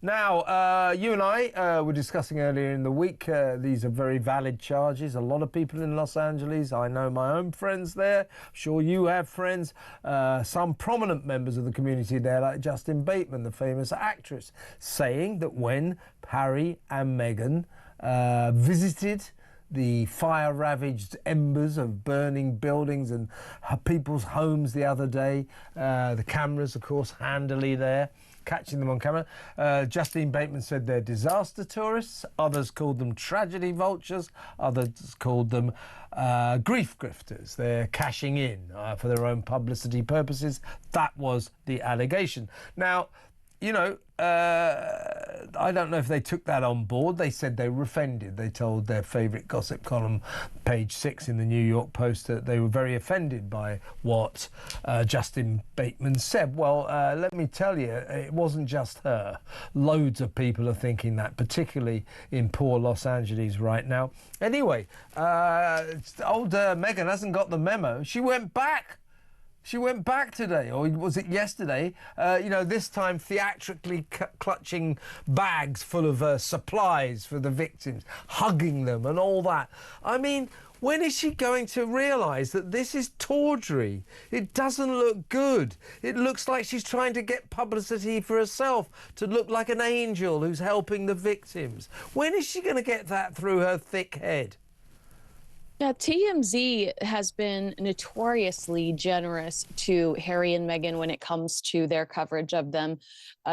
Now, you and I were discussing earlier in the week, these are very valid charges. A lot of people in Los Angeles, I know my own friends there, I'm sure you have friends, some prominent members of the community there, like Justin Bateman, the famous actress, saying that when Harry and Meghan visited the fire-ravaged embers of burning buildings and people's homes the other day, the cameras, of course, handily there, catching them on camera. Justine Bateman said they're disaster tourists. Others called them tragedy vultures. Others called them grief grifters. They're cashing in for their own publicity purposes. That was the allegation. Now, you know, I don't know if they took that on board. They said they were offended. They told their favourite gossip column, page 6 in the New York Post, that they were very offended by what Justin Bateman said. Well, let me tell you, it wasn't just her. Loads of people are thinking that, particularly in poor Los Angeles right now. Anyway, old Meghan hasn't got the memo. She went back. She went back today, or was it yesterday? You know, this time theatrically clutching bags full of supplies for the victims, hugging them and all that. I mean, when is she going to realise that this is tawdry? It doesn't look good. It looks like she's trying to get publicity for herself, to look like an angel who's helping the victims. When is she going to get that through her thick head? Now, TMZ has been notoriously generous to Harry and Meghan when it comes to their coverage of them,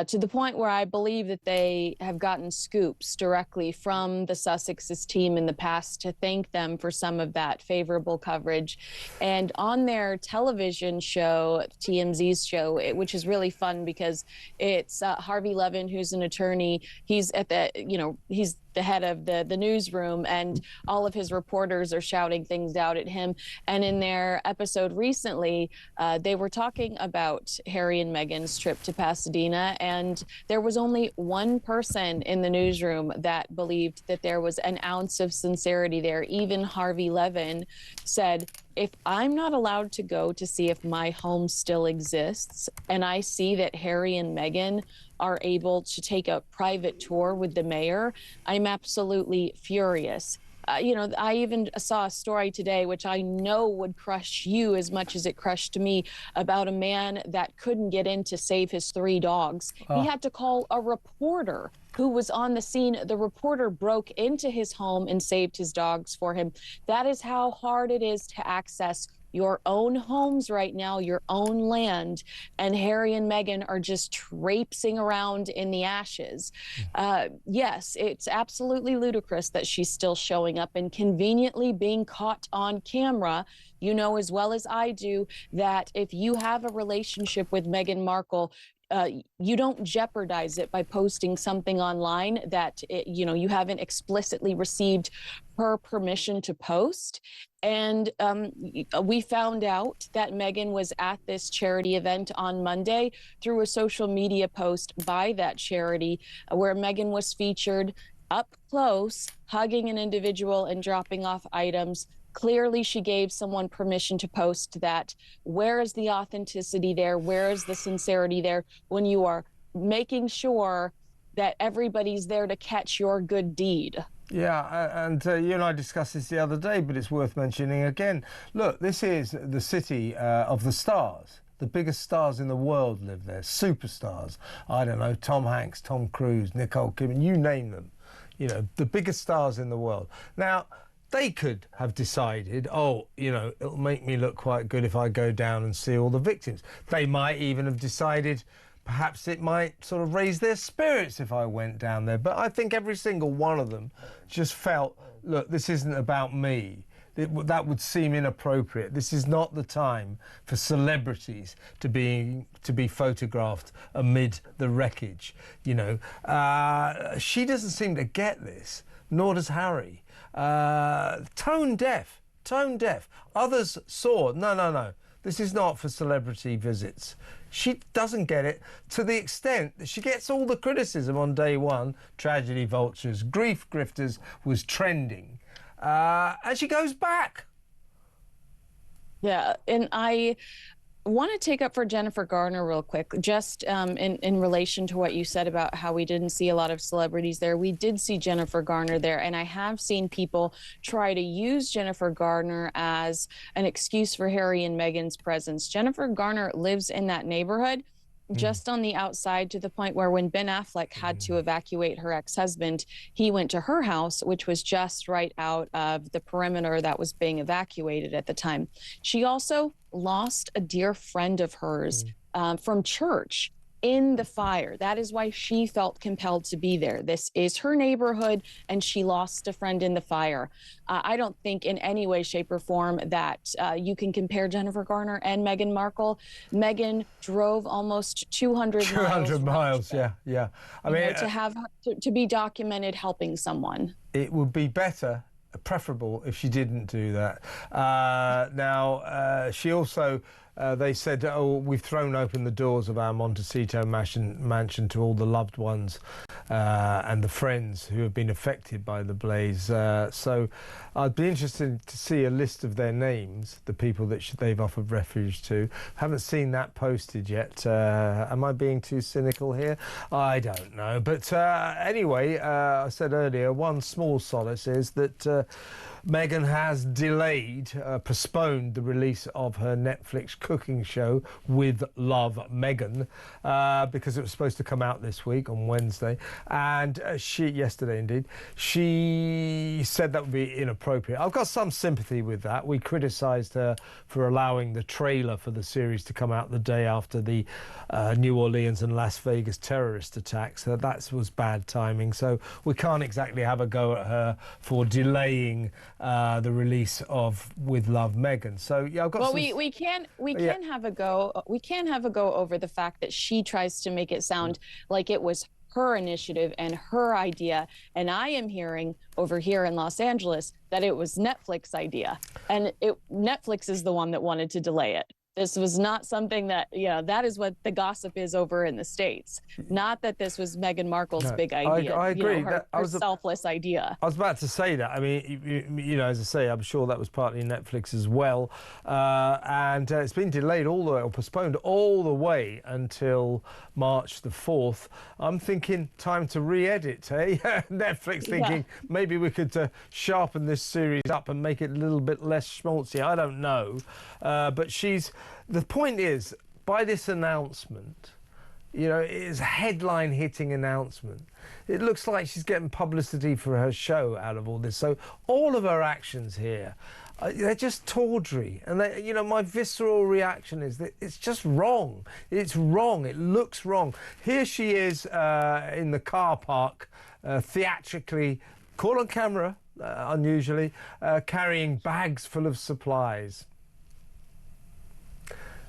to the point where I believe that they have gotten scoops directly from the Sussex's team in the past to thank them for some of that favorable coverage. And on their television show, TMZ's show, which is really fun because it's Harvey Levin, who's an attorney. He's at the, he's the head of the newsroom, and all of his reporters are shouting things out at him. And in their episode recently, they were talking about Harry and Meghan's trip to Pasadena, and there was only one person in the newsroom that believed that there was an ounce of sincerity there. Even Harvey Levin said, if I'm not allowed to go to see if my home still exists, and I see that Harry and Meghan are able to take a private tour with the mayor, I'm absolutely furious. I even saw a story today, which I know would crush you as much as it crushed me, about a man that couldn't get in to save his 3 dogs. He had to call a reporter who was on the scene. The reporter broke into his home and saved his dogs for him. That is how hard it is to access your own homes right now, your own land, and Harry and Meghan are just traipsing around in the ashes. Yes, it's absolutely ludicrous that she's still showing up and conveniently being caught on camera. You know as well as I do that if you have a relationship with Meghan Markle, you don't jeopardize it by posting something online that you haven't explicitly received her permission to post. And we found out that Meghan was at this charity event on Monday through a social media post by that charity, where Meghan was featured up close, hugging an individual and dropping off items. Clearly, she gave someone permission to post that. Where is the authenticity there? Where is the sincerity there when you are making sure that everybody's there to catch your good deed? Yeah, and you and I discussed this the other day, but it's worth mentioning again. Look, this is the city of the stars. The biggest stars in the world live there, superstars. I don't know, Tom Hanks, Tom Cruise, Nicole Kidman, you name them. You know, the biggest stars in the world. Now, they could have decided, it'll make me look quite good if I go down and see all the victims. They might even have decided perhaps it might sort of raise their spirits if I went down there. But I think every single one of them just felt, look, this isn't about me. That would seem inappropriate. This is not the time for celebrities to be photographed amid the wreckage. She doesn't seem to get this, nor does Harry. Tone deaf. Others saw, no. This is not for celebrity visits. She doesn't get it, to the extent that she gets all the criticism on day one. Tragedy vultures, grief grifters was trending. And she goes back. Yeah, and want to take up for Jennifer Garner real quick, just in relation to what you said about how we didn't see a lot of celebrities there. We did see Jennifer Garner there, and I have seen people try to use Jennifer Garner as an excuse for Harry and Meghan's presence. Jennifer Garner lives in that neighborhood, just on the outside, to the point where when Ben Affleck had to evacuate her ex-husband, he went to her house, which was just right out of the perimeter that was being evacuated at the time. She also lost a dear friend of hers from church in the fire. That is why she felt compelled to be there. This is her neighborhood, and she lost a friend in the fire. I don't think in any way, shape, or form that you can compare Jennifer Garner and Meghan Markle. Meghan drove almost 200 miles. 200 miles, yeah. I mean, to have to be documented helping someone. It would be better, preferable, if she didn't do that. Now, she also... they said, oh, we've thrown open the doors of our Montecito mansion to all the loved ones and the friends who have been affected by the blaze. So I'd be interested to see a list of their names, the people that they've offered refuge to. Haven't seen that posted yet. Am I being too cynical here? I don't know. But anyway, I said earlier, one small solace is that Meghan has delayed, postponed the release of her Netflix cooking show With Love Meghan because it was supposed to come out this week on Wednesday, and yesterday indeed, she said that would be inappropriate. I've got some sympathy with that. We criticised her for allowing the trailer for the series to come out the day after the New Orleans and Las Vegas terrorist attacks. That was bad timing, so we can't exactly have a go at her for delaying the release of With Love Meghan. So yeah, I've got. Well, we can have a go. We can have a go over the fact that she tries to make it sound like it was her initiative and her idea, and I am hearing over here in Los Angeles that it was Netflix's idea, and Netflix is the one that wanted to delay it. This was not something that, that is what the gossip is over in the States. Not that this was Meghan Markle's big idea. I agree. Her selfless idea. I was about to say that. I mean, as I say, I'm sure that was partly Netflix as well. And it's been delayed all the way, or postponed all the way until March the 4th. I'm thinking time to re-edit, eh? Netflix thinking maybe we could sharpen this series up and make it a little bit less schmaltzy. I don't know. But the point is, by this announcement, it is a headline-hitting announcement. It looks like she's getting publicity for her show out of all this. So all of her actions here, they're just tawdry. And, my visceral reaction is that it's just wrong. It's wrong. It looks wrong. Here she is in the car park, theatrically, caught on camera, unusually, carrying bags full of supplies.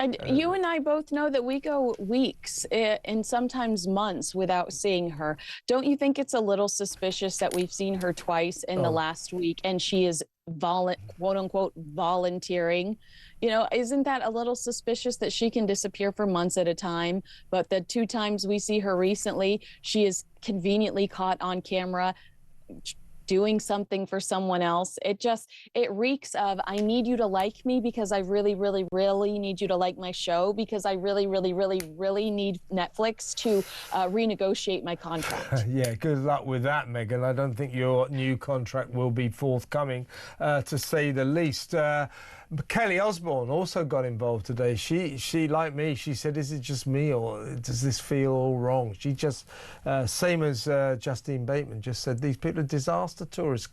And you and I both know that we go weeks and sometimes months without seeing her. Don't you think it's a little suspicious that we've seen her twice in the last week and she is quote unquote volunteering? Isn't that a little suspicious that she can disappear for months at a time, but the 2 times we see her recently, she is conveniently caught on camera doing something for someone else? It reeks of, I need you to like me because I really, really, really need you to like my show, because I really, really, really, really need Netflix to renegotiate my contract. Yeah, good luck with that, Meghan. I don't think your new contract will be forthcoming, to say the least. Kelly Osbourne also got involved today. She like me, she said, is it just me or does this feel all wrong? She just, same as Justine Bateman, just said these people are disaster tourists,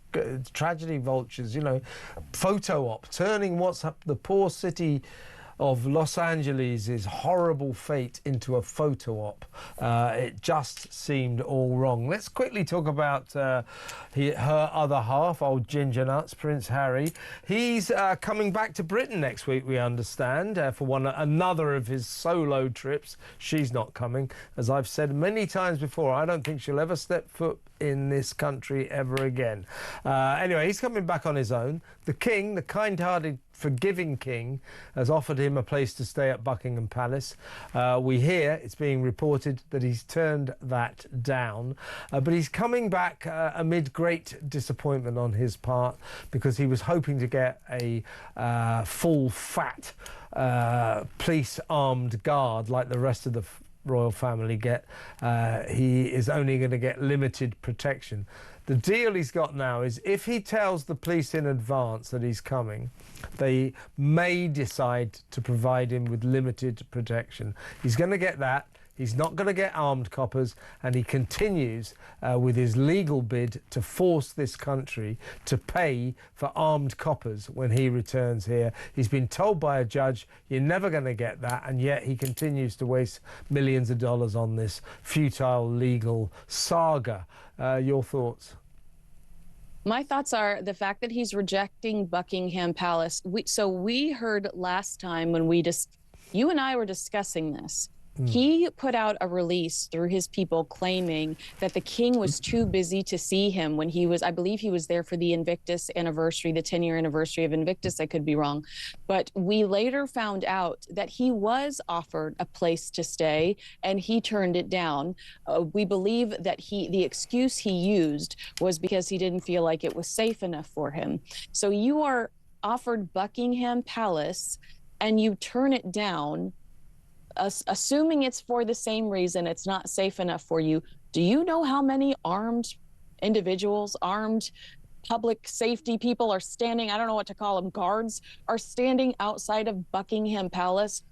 tragedy vultures, photo op, turning what's up the poor city of Los Angeles' horrible fate into a photo op. It just seemed all wrong. Let's quickly talk about her other half, old Ginger Nuts, Prince Harry. He's coming back to Britain next week, we understand, for another of his solo trips. She's not coming. As I've said many times before, I don't think she'll ever step foot in this country ever again. Anyway, he's coming back on his own. The King, the kind-hearted forgiving king has offered him a place to stay at Buckingham Palace. We hear it's being reported that he's turned that down, but he's coming back amid great disappointment on his part, because he was hoping to get a full fat police armed guard like the rest of the royal family get. He is only going to get limited protection. The deal he's got now is if he tells the police in advance that he's coming, they may decide to provide him with limited protection. He's going to get that. He's not going to get armed coppers, and he continues with his legal bid to force this country to pay for armed coppers when he returns here. He's been told by a judge, you're never going to get that, and yet he continues to waste millions of dollars on this futile legal saga. Your thoughts? My thoughts are the fact that he's rejecting Buckingham Palace. We heard last time when you and I were discussing this. He put out a release through his people claiming that the king was too busy to see him when he was, I believe he was there for the Invictus anniversary, the 10-year anniversary of Invictus. I could be wrong. But we later found out that he was offered a place to stay and he turned it down. We believe that the excuse he used was because he didn't feel like it was safe enough for him. So you are offered Buckingham Palace and you turn it down, assuming it's for the same reason, it's not safe enough for you. Do you know how many armed individuals, armed public safety people are standing, I don't know what to call them, guards, are standing outside of Buckingham Palace,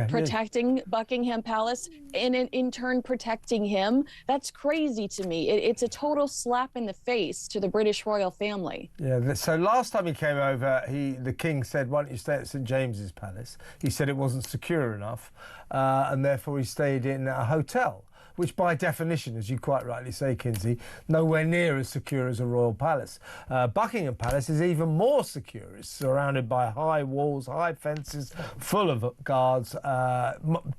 protecting Buckingham Palace, and in turn protecting him? That's crazy to me. It's a total slap in the face to the British royal family. Yeah, so last time he came over, the king said, why don't you stay at St James's Palace? He said it wasn't secure enough, and therefore he stayed in a hotel, which by definition, as you quite rightly say, Kinsey, nowhere near as secure as a royal palace. Buckingham Palace is even more secure. It's surrounded by high walls, high fences, full of guards,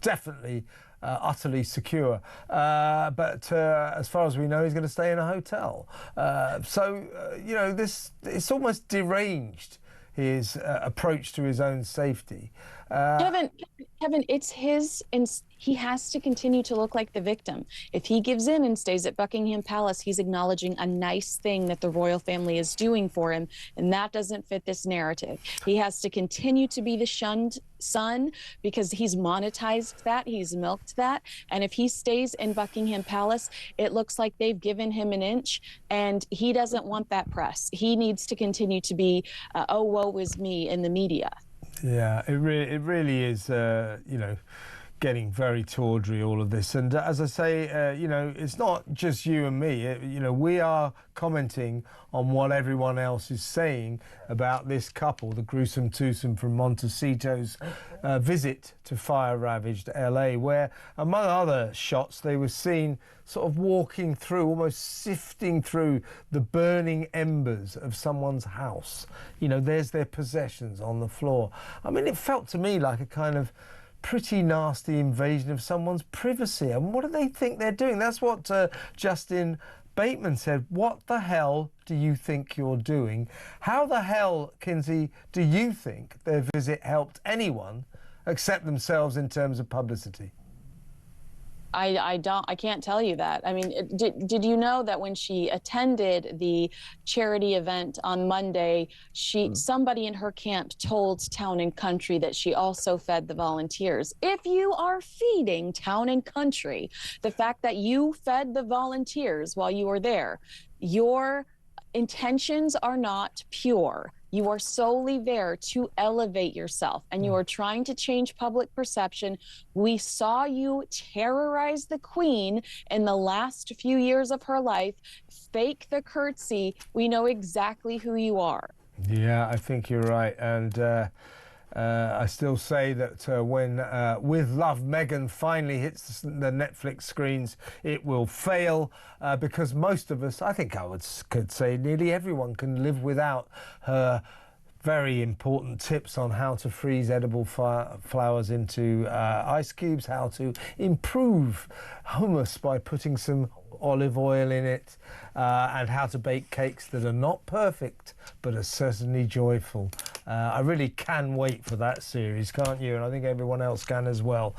definitely utterly secure. But as far as we know, he's going to stay in a hotel. You know, it's almost deranged, his approach to his own safety. Kevin, it's his, and he has to continue to look like the victim. If he gives in and stays at Buckingham Palace, he's acknowledging a nice thing that the royal family is doing for him, and that doesn't fit this narrative. He has to continue to be the shunned son because he's monetized that, he's milked that, and if he stays in Buckingham Palace, it looks like they've given him an inch, and he doesn't want that press. He needs to continue to be, oh, woe is me in the media. Yeah, it really is, you know, getting very tawdry, all of this. And as I say, you know, it's not just you and me. You know, we are commenting on what everyone else is saying about this couple, the gruesome twosome from Montecito's visit to fire-ravaged LA, where, among other shots, they were seen sort of walking through, almost sifting through the burning embers of someone's house. You know, there's their possessions on the floor. I mean, it felt to me like a kind of pretty nasty invasion of someone's privacy. And what do they think they're doing? That's what Justin Bateman said. What the hell do you think you're doing? How the hell, Kinsey, do you think their visit helped anyone except themselves in terms of publicity? I can't tell you that. I mean, did you know that when she attended the charity event on Monday, somebody in her camp told Town and Country that she also fed the volunteers? If you are feeding Town and Country, the fact that you fed the volunteers while you were there, your intentions are not pure. You are solely there to elevate yourself, and you are trying to change public perception. We saw you terrorize the Queen in the last few years of her life. Fake the curtsy. We know exactly who you are. Yeah, I think you're right. And I still say that when With Love Meghan finally hits the Netflix screens, it will fail because most of us, I think could say nearly everyone, can live without her very important tips on how to freeze edible flowers into ice cubes, how to improve hummus by putting some olive oil in it, and how to bake cakes that are not perfect but are certainly joyful. I really can wait for that series, can't you? And I think everyone else can as well.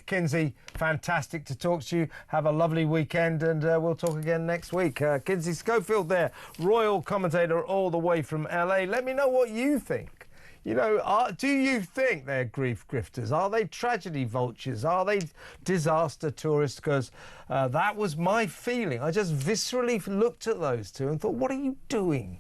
Kinsey, fantastic to talk to you. Have a lovely weekend, and we'll talk again next week. Kinsey Schofield there, royal commentator all the way from LA. Let me know what you think. You know, do you think they're grifters? Are they tragedy vultures? Are they disaster tourists? Because that was my feeling. I just viscerally looked at those two and thought, what are you doing?